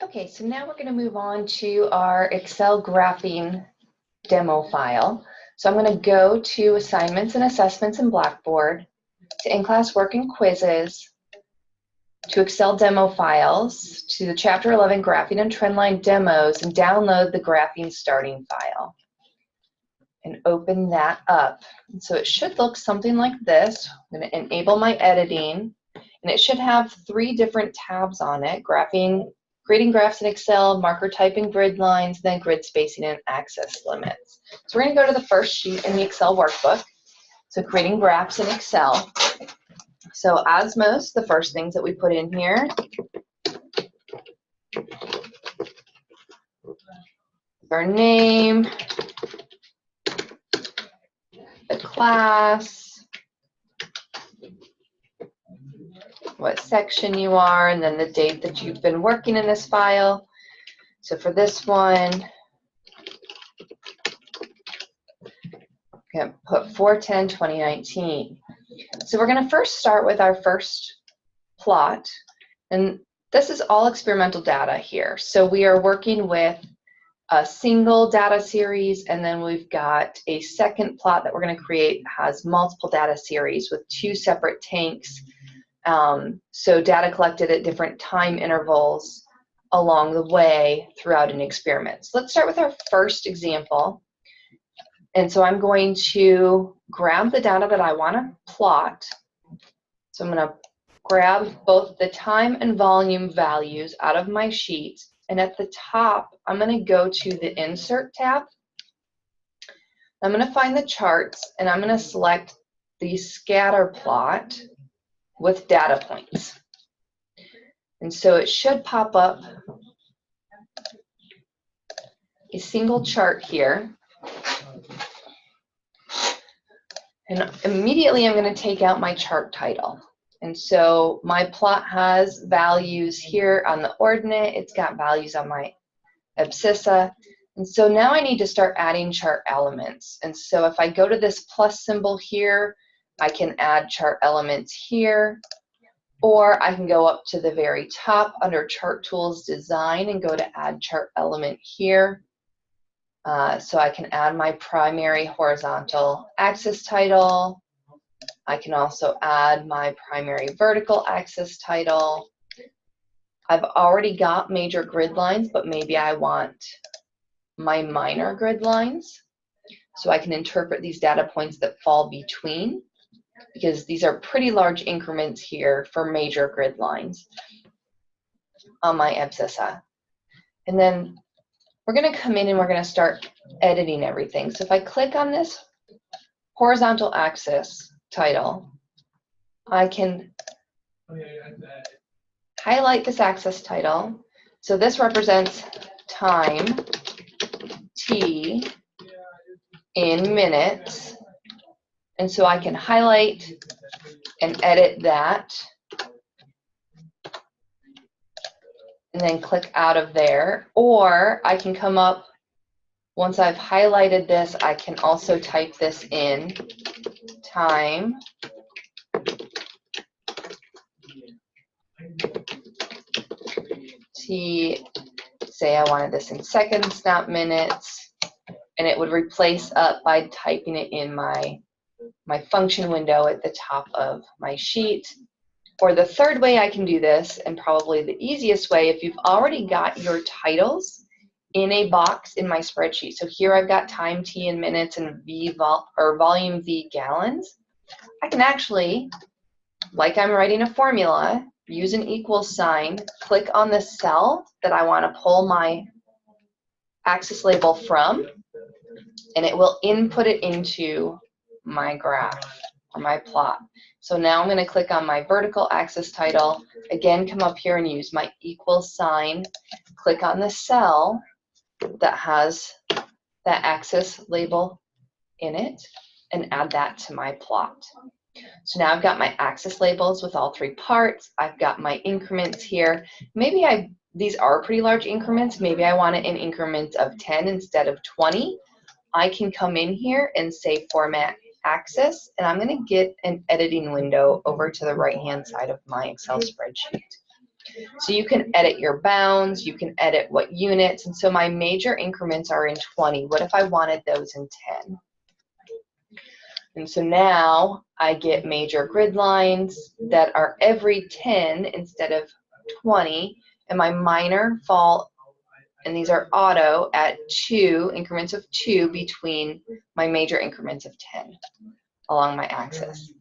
Okay, so now we're going to move on to our Excel graphing demo file. So I'm going to go to Assignments and Assessments in Blackboard, to In-Class Work and Quizzes, to Excel demo files, to the Chapter 11 Graphing and Trendline Demos, and download the graphing starting file. And open that up. And so it should look something like this. I'm going to enable my editing, and it should have 3 different tabs on it: graphing, creating graphs in Excel, marker type and grid lines, then grid spacing and access limits. So we're going to go to the first sheet in the Excel workbook. So creating graphs in Excel. So as most, the first things that we put in here, our name, the class, what section you are, and then the date that you've been working in this file. So for this one, I'm going to put 4/10/2019. So we're going to first start with our first plot, and this is all experimental data here. So we are working with a single data series, and then we've got a second plot that we're going to create that has multiple data series with 2 separate tanks. So data collected at different time intervals along the way throughout an experiment. So let's start with our first example. And so I'm going to grab the data that I want to plot. So I'm going to grab both the time and volume values out of my sheet. And at the top, I'm going to go to the Insert tab. I'm going to find the charts, and I'm going to select the scatter plot with data points. And so it should pop up a single chart here. And immediately I'm going to take out my chart title. And so my plot has values here on the ordinate. It's got values on my abscissa. And so now I need to start adding chart elements. And so if I go to this plus symbol here, I can add chart elements here, or I can go up to the very top under Chart Tools Design and go to Add Chart Element here. So I can add my primary horizontal axis title. I can also add my primary vertical axis title. I've already got major grid lines, but maybe I want my minor grid lines. So I can interpret these data points that fall between, because these are pretty large increments here for major grid lines on my abscissa. And then we're going to come in and we're going to start editing everything. So if I click on this horizontal axis title, I can highlight this axis title. So this represents time, T, in minutes. And so I can highlight and edit that, and then click out of there. Or I can come up, once I've highlighted this, I can also type this in, time, T, say I wanted this in seconds, not minutes, and it would replace up by typing it in my function window at the top of my sheet. Or the third way I can do this, and probably the easiest way, if you've already got your titles in a box in my spreadsheet. So here I've got time T in minutes and volume V gallons. I can actually, like I'm writing a formula, use an equals sign, click on the cell that I want to pull my axis label from, and it will input it into my graph or my plot. So now I'm going to click on my vertical axis title, again come up here and use my equals sign, click on the cell that has that axis label in it, and add that to my plot. So now I've got my axis labels with all 3 parts. I've got my increments here. Maybe these are pretty large increments. Maybe I want it in increments of 10 instead of 20. I can come in here and say Format Axis, and I'm going to get an editing window over to the right-hand side of my Excel spreadsheet. So you can edit your bounds, you can edit what units, and so my major increments are in 20. What if I wanted those in 10? And so now I get major grid lines that are every 10 instead of 20, and my minor fall, and these are auto at 2 increments of 2 between my major increments of 10 along my axis.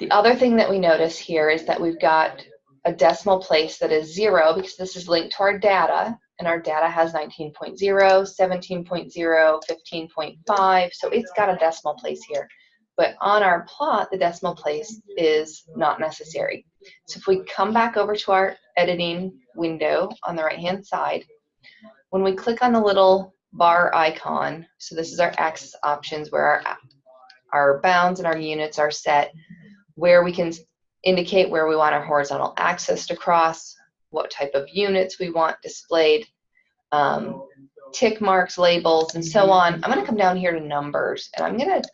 The other thing that we notice here is that we've got a decimal place that is 0 because this is linked to our data, and our data has 19.0, 17.0, 15.5, so it's got a decimal place here. But on our plot, the decimal place is not necessary. So if we come back over to our editing window on the right-hand side, when we click on the little bar icon, so this is our axis options where our bounds and our units are set, where we can indicate where we want our horizontal axis to cross, what type of units we want displayed, tick marks, labels, and so on. I'm going to come down here to numbers, and I'm going to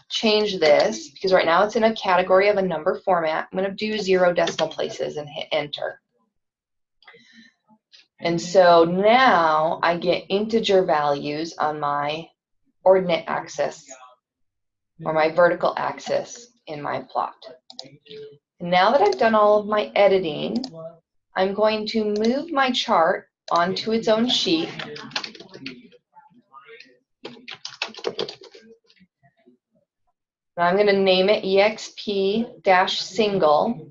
change this because right now it's in a category of a number format. I'm going to do 0 decimal places and hit enter. And so now I get integer values on my ordinate axis or my vertical axis in my plot. And now that I've done all of my editing, I'm going to move my chart onto its own sheet. And I'm going to name it exp-single.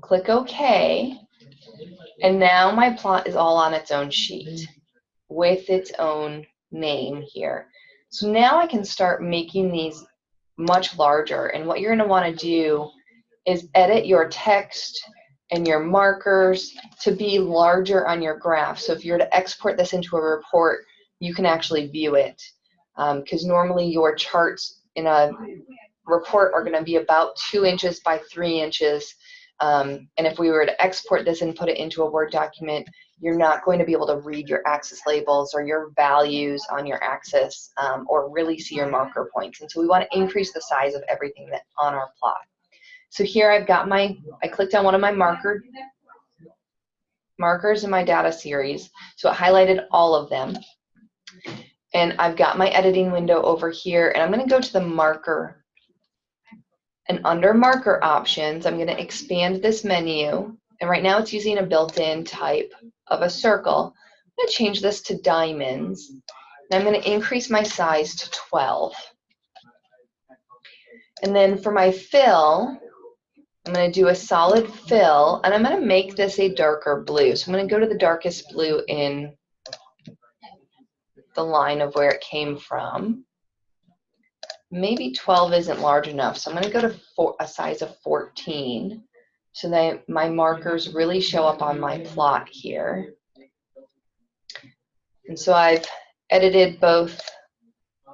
Click OK. And now my plot is all on its own sheet with its own name here. So now I can start making these much larger. And what you're going to want to do is edit your text and your markers to be larger on your graph. So if you're to export this into a report, you can actually view it. Because normally your charts in a report are going to be about 2 inches by 3 inches. And if we were to export this and put it into a Word document, you're not going to be able to read your axis labels or your values on your axis or really see your marker points. And so we want to increase the size of everything that on our plot. So here I've got I clicked on one of my markers in my data series. So it highlighted all of them. And I've got my editing window over here, and I'm going to go to the marker. And under marker options, I'm going to expand this menu. And right now it's using a built-in type of a circle. I'm going to change this to diamonds. And I'm going to increase my size to 12. And then for my fill, I'm going to do a solid fill, and I'm going to make this a darker blue. So I'm going to go to the darkest blue in the line of where it came from. Maybe 12 isn't large enough, so I'm going to go to a size of 14 so that my markers really show up on my plot here. And so I've edited both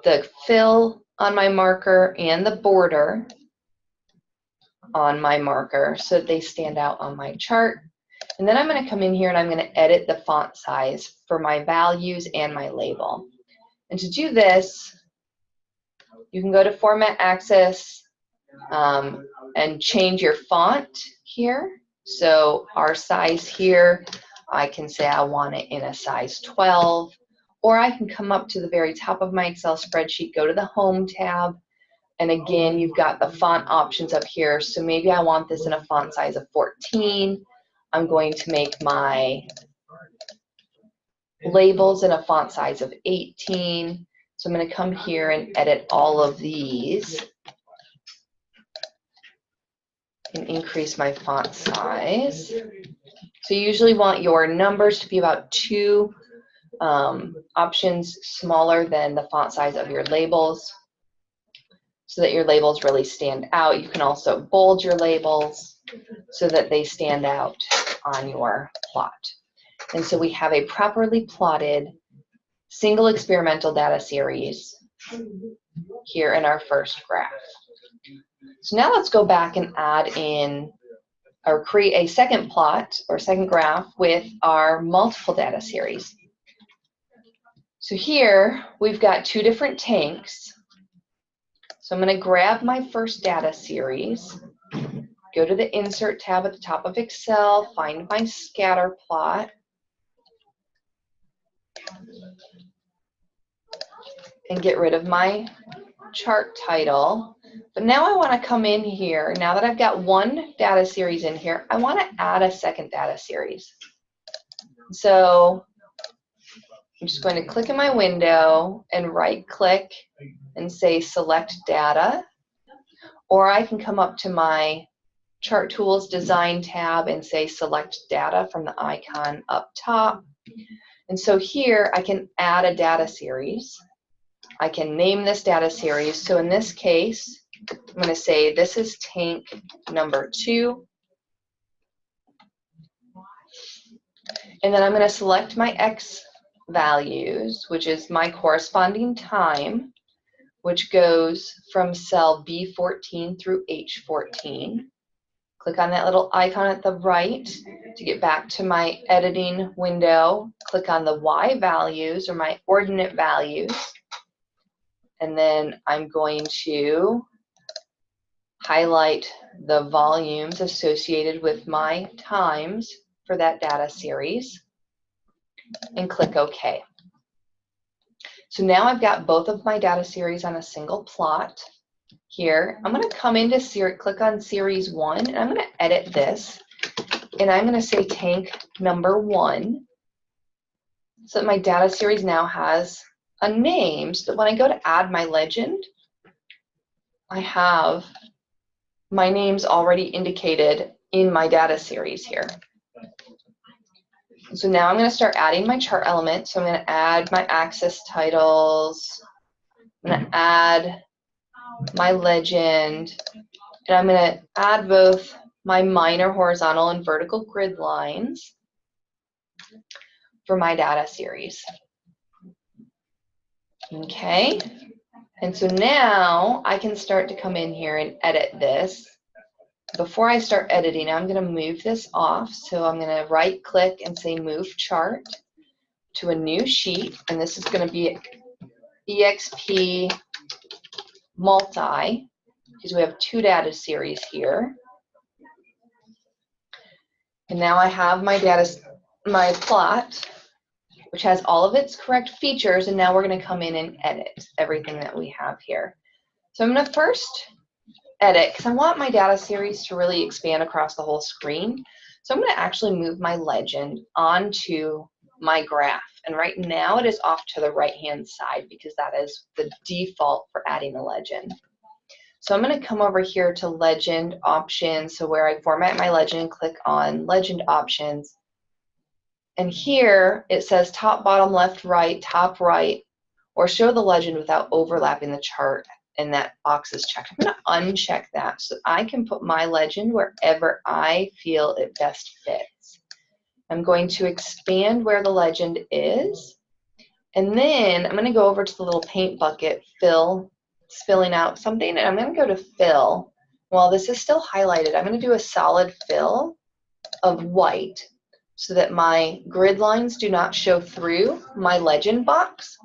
the fill on my marker and the border on my marker so that they stand out on my chart. And then I'm going to come in here and I'm going to edit the font size for my values and my label. And to do this, you can go to Format Axis and change your font here. So our size here, I can say I want it in a size 12, or I can come up to the very top of my Excel spreadsheet, go to the Home tab, and again, you've got the font options up here. So maybe I want this in a font size of 14. I'm going to make my labels in a font size of 18. So I'm going to come here and edit all of these and increase my font size. So you usually want your numbers to be about 2 options smaller than the font size of your labels so that your labels really stand out. You can also bold your labels so that they stand out on your plot. And so we have a properly plotted single experimental data series here in our first graph. So now let's go back and add in or create a second plot or second graph with our multiple data series. So here we've got 2 different tanks. So I'm going to grab my first data series go to the Insert tab at the top of Excel, find my scatter plot, and get rid of my chart title. But now I want to come in here, now that I've got one data series in here, I want to add a second data series. So I'm just going to click in my window and right click and say select data, or I can come up to my Chart Tools Design tab and say select data from the icon up top. And so here I can add a data series. I can name this data series. So in this case, I'm going to say this is tank number 2. And then I'm going to select my X values, which is my corresponding time, which goes from cell B14 through H14. Click on that little icon at the right to get back to my editing window. Click on the Y values, or my ordinate values. And then I'm going to highlight the volumes associated with my times for that data series and click OK. So now I've got both of my data series on a single plot. Here, I'm going to come into click on Series 1, and I'm going to edit this, and I'm going to say tank number 1, so that my data series now has a name, so that when I go to add my legend, I have my names already indicated in my data series here. So now I'm going to start adding my chart elements. So I'm going to add my axis titles, I'm going to add my legend, and I'm going to add both my minor horizontal and vertical grid lines for my data series. Okay, and so now I can start to come in here and edit this. Before I start editing, I'm going to move this off. So I'm going to right click and say move chart to a new sheet, and this is going to be EXP multi, because we have 2 data series here. And now I have my my plot, which has all of its correct features, and now we're going to come in and edit everything that we have here. So I'm going to first edit, because I want my data series to really expand across the whole screen. So I'm going to actually move my legend onto my graph, and right now it is off to the right hand side because that is the default for adding a legend. So I'm going to come over here to legend options, so where I format my legend, click on legend options, and here it says top, bottom, left, right, top, right, or show the legend without overlapping the chart, and that box is checked. I'm going to uncheck that so I can put my legend wherever I feel it best fits. I'm going to expand where the legend is, and then I'm going to go over to the little paint bucket, filling out something, and I'm going to go to fill. While this is still highlighted, I'm going to do a solid fill of white so that my grid lines do not show through my legend box.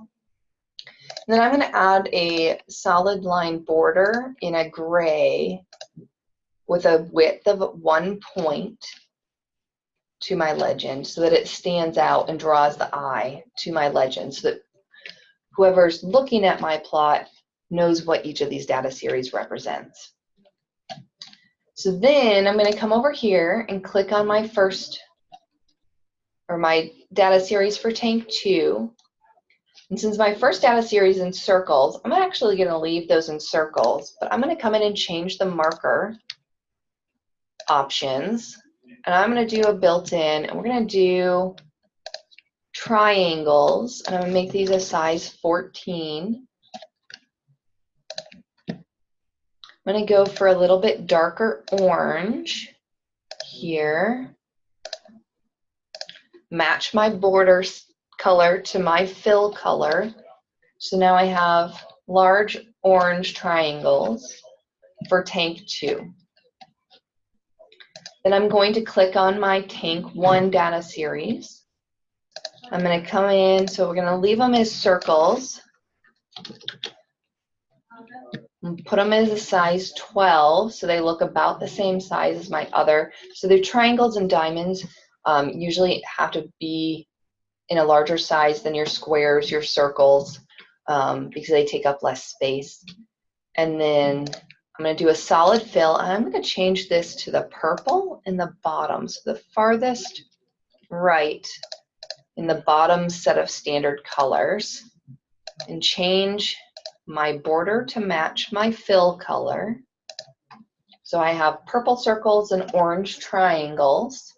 And then I'm going to add a solid line border in a gray with a width of 1 point to my legend so that it stands out and draws the eye to my legend, so that whoever's looking at my plot knows what each of these data series represents. So then I'm going to come over here and click on my first, or my data series for tank 2. And since my first data series is in circles, I'm actually going to leave those in circles, but I'm going to come in and change the marker options, and I'm going to do a built-in, and we're going to do triangles, and I'm going to make these a size 14. I'm going to go for a little bit darker orange here, match my border color to my fill color. So now I have large orange triangles for tank 2. Then I'm going to click on my tank 1 data series. I'm going to come in, so we're going to leave them as circles. I'm Put them as a size 12, so they look about the same size as my other. So they're triangles and diamonds. Usually have to be in a larger size than your squares, your circles, because they take up less space. And then I'm going to do a solid fill, and I'm going to change this to the purple in the bottom, so the farthest right in the bottom set of standard colors, and change my border to match my fill color. So I have purple circles and orange triangles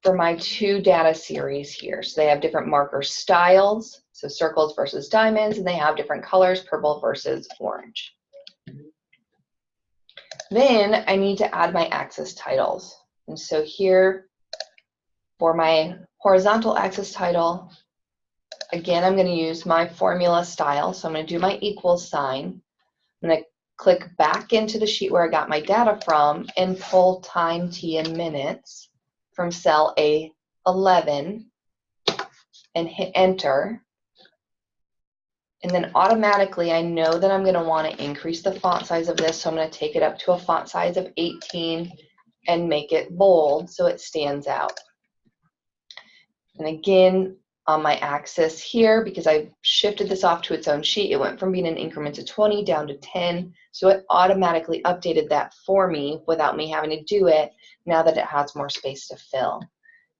for my two data series here. So they have different marker styles, so circles versus diamonds, and they have different colors, purple versus orange. Then I need to add my axis titles. And so here for my horizontal axis title, again, I'm going to use my formula style. So I'm going to do my equals sign. I'm going to click back into the sheet where I got my data from and pull time, t, and minutes from cell A11 and hit enter. And then automatically I know that I'm going to want to increase the font size of this, so I'm going to take it up to a font size of 18 and make it bold so it stands out. And again, on my axis here, because I shifted this off to its own sheet, it went from being an increment of 20 down to 10, so it automatically updated that for me without me having to do it, now that it has more space to fill.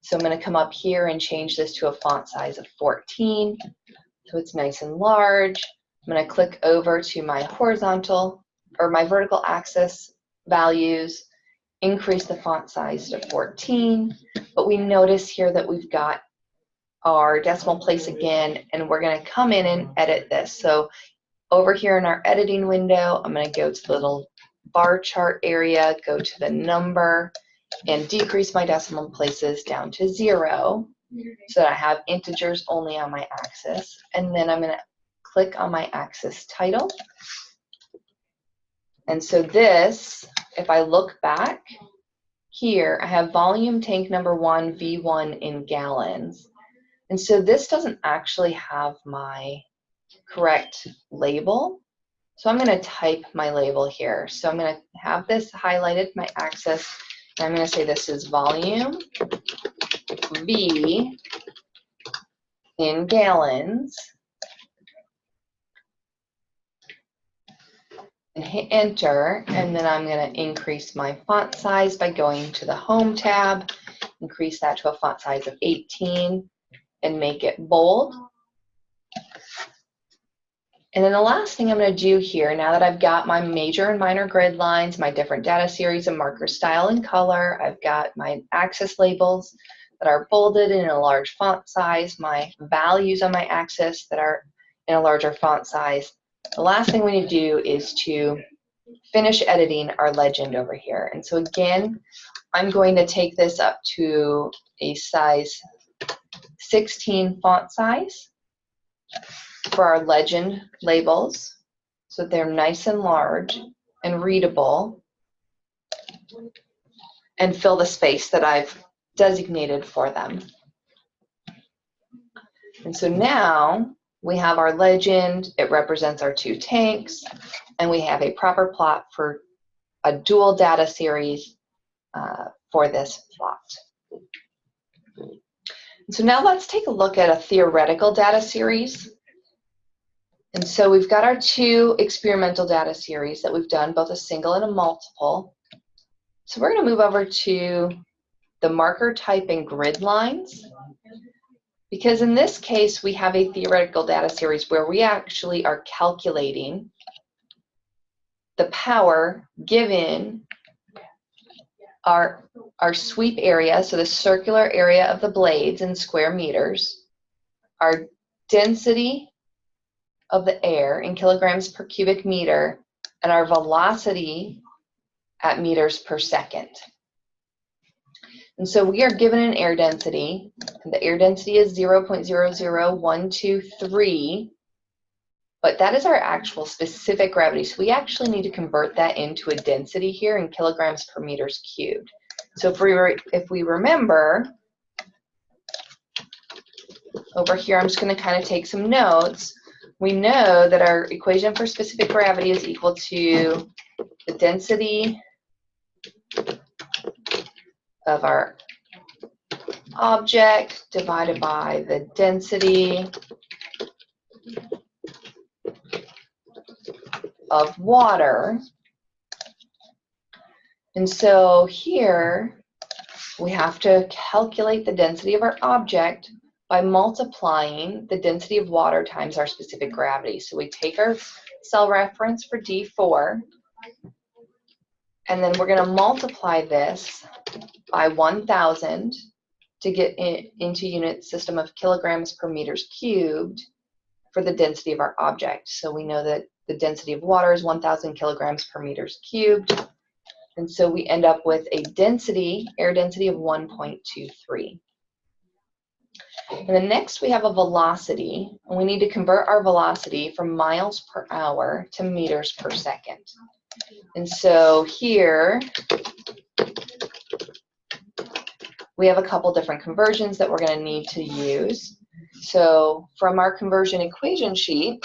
So I'm going to come up here and change this to a font size of 14, so it's nice and large. I'm going to click over to my horizontal or my vertical axis values, increase the font size to 14, but we notice here that we've got our decimal place again, and we're going to come in and edit this. So over here in our editing window, I'm going to go to the little bar chart area, go to the number, and decrease my decimal places down to 0 so that I have integers only on my axis. And then I'm going to click on my axis title. And so this, if I look back here, I have volume tank number 1, V1 in gallons. And so this doesn't actually have my correct label. So I'm going to type my label here. So I'm going to have this highlighted, my axis, and I'm going to say this is volume V in gallons. And hit enter, and then I'm going to increase my font size by going to the Home tab, increase that to a font size of 18, and make it bold. And then the last thing I'm going to do here, now that I've got my major and minor grid lines, my different data series and marker style and color, I've got my axis labels that are bolded in a large font size, my values on my axis that are in a larger font size, the last thing we need to do is to finish editing our legend over here. And so again, I'm going to take this up to a size 16 font size for our legend labels, so they're nice and large and readable, and fill the space that I've designated for them. And so now we have our legend, it represents our two tanks, and we have a proper plot for a dual data series for this plot. And so now let's take a look at a theoretical data series. And so we've got our two experimental data series that we've done, both a single and a multiple. So we're going to move over to the marker type and grid lines, because in this case we have a theoretical data series where we actually are calculating the power given our sweep area, so the circular area of the blades in square meters, our density of the air in kilograms per cubic meter, and our velocity at meters per second. And so we are given an air density, and the air density is 0.00123, but that is our actual specific gravity. So we actually need to convert that into a density here in kilograms per meters cubed. So if we remember, over here I'm just going to kind of take some notes. we know that our equation for specific gravity is equal to the density of our object divided by the density of water. And so here we have to calculate the density of our object by multiplying the density of water times our specific gravity. So we take our cell reference for D4, and then we're going to multiply this by 1,000 to get into unit system of kilograms per meters cubed for the density of our object. So we know that the density of water is 1,000 kilograms per meters cubed. And so we end up with a density, air density of 1.23. And then next we have a velocity, and we need to convert our velocity from miles per hour to meters per second. And so here we have a couple different conversions that we're going to need to use. So from our conversion equation sheet,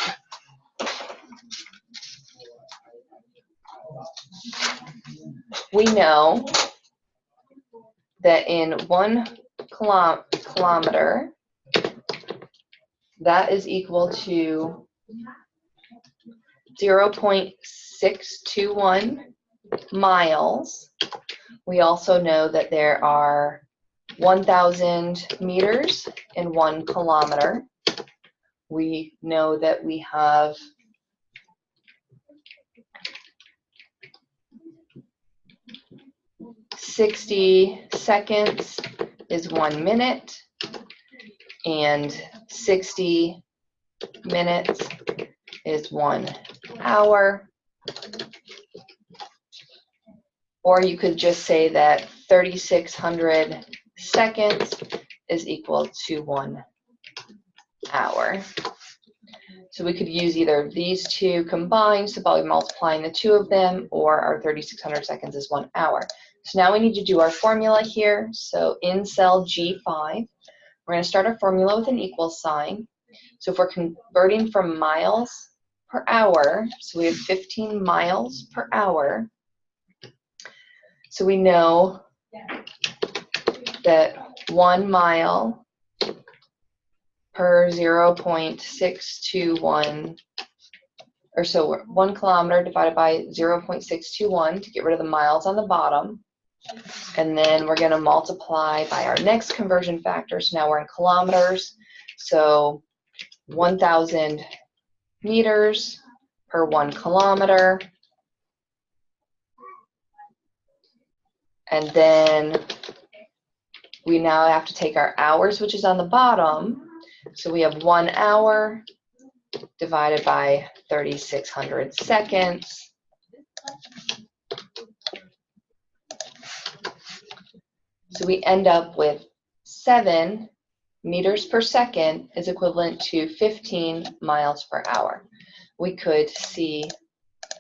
we know that in 1 kilometer, that is equal to 0.621 miles. We also know that there are 1,000 meters in 1 kilometer. We know that we have 60 seconds is 1 minute, and 60 minutes is 1 hour. Or you could just say that 3,600 seconds is equal to 1 hour. So we could use either of these two combined, so by multiplying the two of them, or our 3,600 seconds is 1 hour. So now we need to do our formula here. So in cell G5, we're going to start our formula with an equal sign. So if we're converting from miles per hour, so we have 15 miles per hour. So we know that 1 mile per 0.621, or so 1 kilometer divided by 0.621 to get rid of the miles on the bottom. And then we're going to multiply by our next conversion factor. So now we're in kilometers. So 1,000 meters per 1 kilometer. And then we now have to take our hours, which is on the bottom. So we have 1 hour divided by 3,600 seconds. So we end up with 7 meters per second is equivalent to 15 miles per hour. We could see,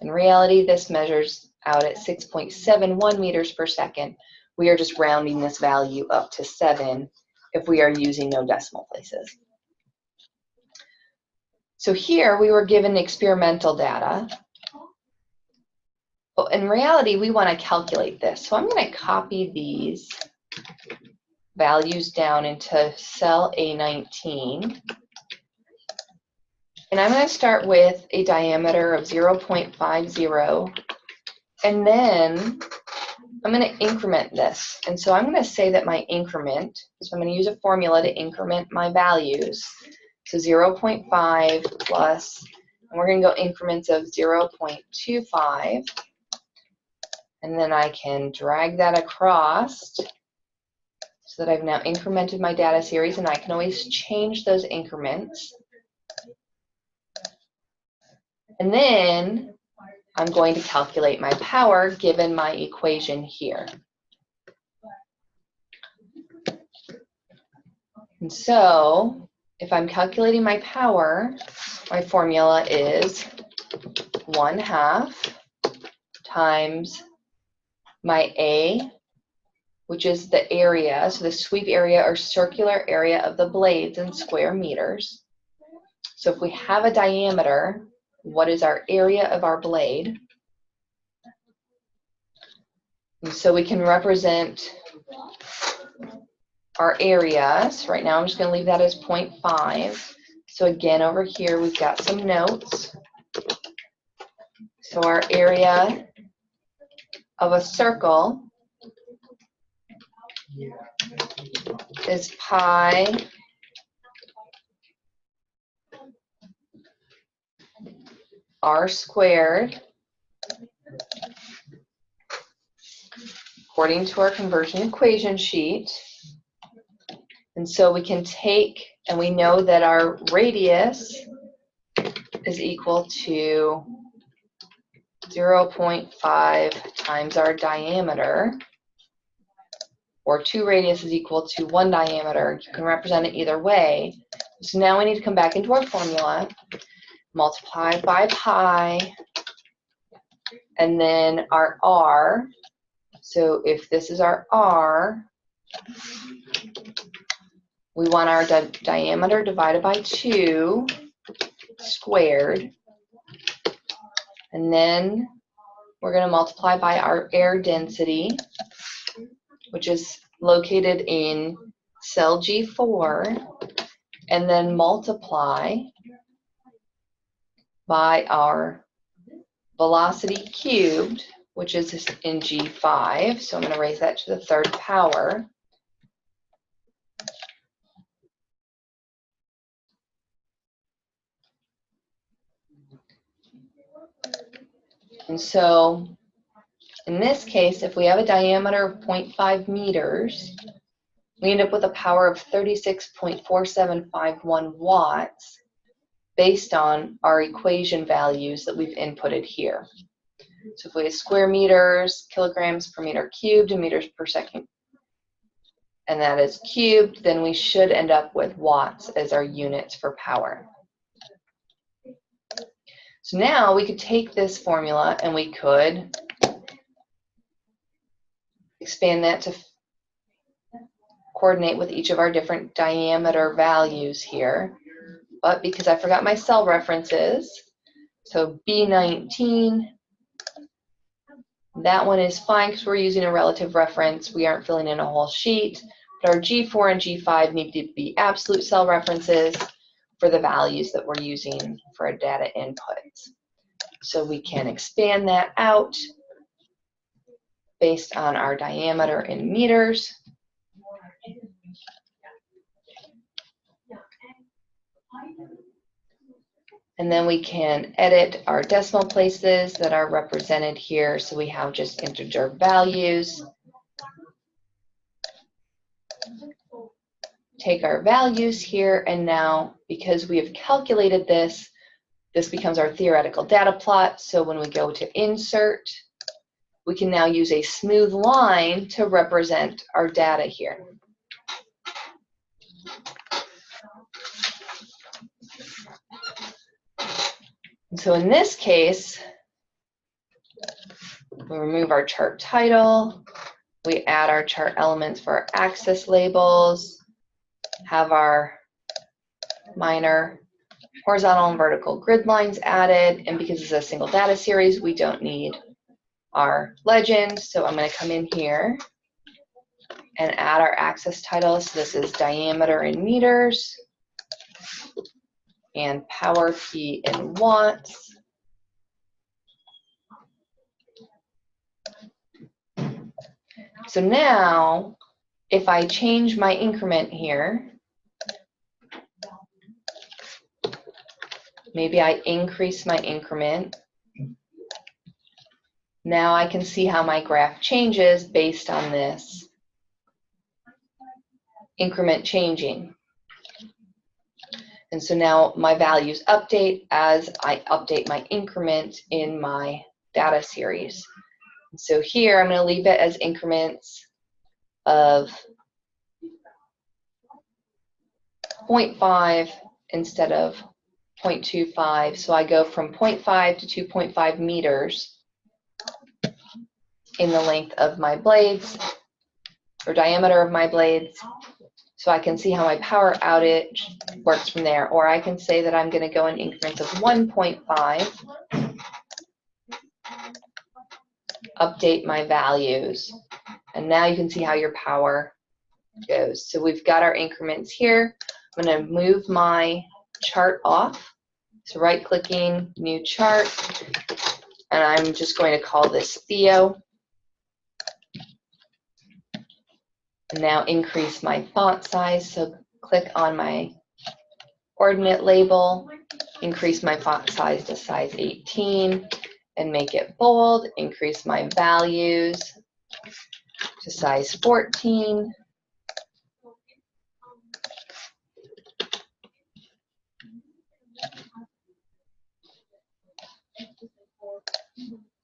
in reality, this measures out at 6.71 meters per second. We are just rounding this value up to 7 if we are using no decimal places. So here we were given experimental data. But in reality, we want to calculate this. So I'm going to copy these values down into cell A19. And I'm going to start with a diameter of 0.50. And then I'm going to increment this. And so I'm going to say that my increment, so I'm going to use a formula to increment my values. So 0.5 plus, and we're going to go increments of 0.25. And then I can drag that across so that I've now incremented my data series, and I can always change those increments. And then I'm going to calculate my power given my equation here. And so if I'm calculating my power, my formula is 1/2 times my A, which is the area, so the sweep area or circular area of the blades in square meters. So if we have a diameter, what is our area of our blade? And so we can represent our area. So right now I'm just going to leave that as 0.5. So again, over here we've got some notes. So our area of a circle is pi r squared, according to our conversion equation sheet. And so we can take, and we know that our radius is equal to 0.5 times our diameter, or 2 radius is equal to 1 diameter. You can represent it either way. So now we need to come back into our formula, multiply by pi, and then our r. So if this is our r, we want our diameter divided by 2 squared. And then we're going to multiply by our air density, which is located in cell G4, and then multiply by our velocity cubed, which is in G5. So I'm going to raise that to the 3rd power. And so in this case, if we have a diameter of 0.5 meters, we end up with a power of 36.4751 watts based on our equation values that we've inputted here. So if we have square meters, kilograms per meter cubed, and meters per second, and that is cubed, then we should end up with watts as our units for power. So now we could take this formula and we could expand that to coordinate with each of our different diameter values here. But because I forgot my cell references, so B19, that one is fine because we're using a relative reference. We aren't filling in a whole sheet. But our G4 and G5 need to be absolute cell references for the values that we're using for our data inputs. So we can expand that out based on our diameter in meters. And then we can edit our decimal places that are represented here. So we have just integer values. Take our values here, and now because we have calculated this, this becomes our theoretical data plot. So when we go to insert, we can now use a smooth line to represent our data here. And so in this case, we remove our chart title, we add our chart elements for our axis labels, have our minor horizontal and vertical grid lines added, and because it's a single data series, we don't need our legend. So I'm going to come in here and add our axis title. So this is diameter in meters and power P in watts. So now, if I change my increment here, maybe I increase my increment. Now I can see how my graph changes based on this increment changing. And so now my values update as I update my increment in my data series. So here I'm going to leave it as increments of 0.5 instead of 0.25. So I go from 0.5 to 2.5 meters in the length of my blades, or diameter of my blades. So I can see how my power outage works from there. Or I can say that I'm going to go in increments of 1.5, update my values, and now you can see how your power goes. So we've got our increments here. I'm going to move my chart off. So right-clicking, new chart, and I'm just going to call this Theo. And now increase my font size. So click on my ordinate label, increase my font size to size 18, and make it bold. Increase my values to size 14.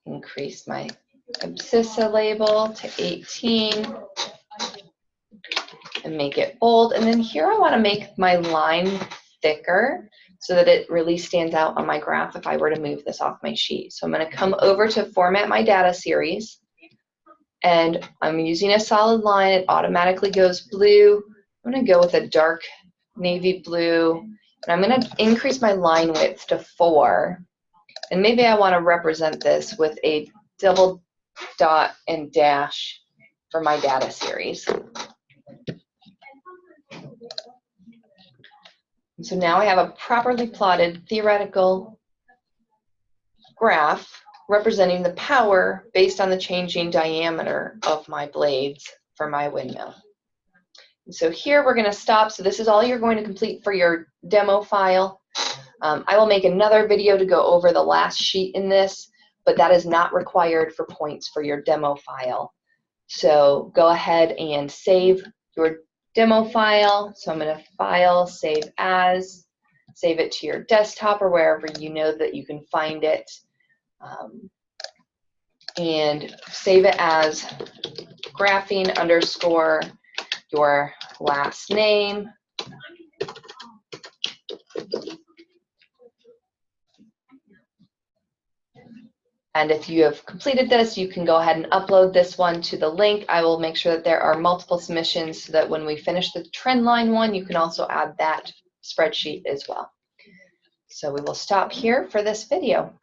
Increase my abscissa label to 18 and make it bold. And then here I want to make my line thicker so that it really stands out on my graph if I were to move this off my sheet. So I'm going to come over to format my data series, and I'm using a solid line. It automatically goes blue. I'm going to go with a dark navy blue, and I'm going to increase my line width to 4. And maybe I want to represent this with a double dot and dash for my data series. And so now I have a properly plotted theoretical graph representing the power based on the changing diameter of my blades for my windmill. And so here we're going to stop. So this is all you're going to complete for your demo file. I will make another video to go over the last sheet in this, but that is not required for points for your demo file. So go ahead and save your demo file. So I'm going to File, Save As, save it to your desktop or wherever you know that you can find it, and save it as graphing underscore your last name. And if you have completed this, you can go ahead and upload this one to the link. I will make sure that there are multiple submissions so that when we finish the trend line one, you can also add that spreadsheet as well. So we will stop here for this video.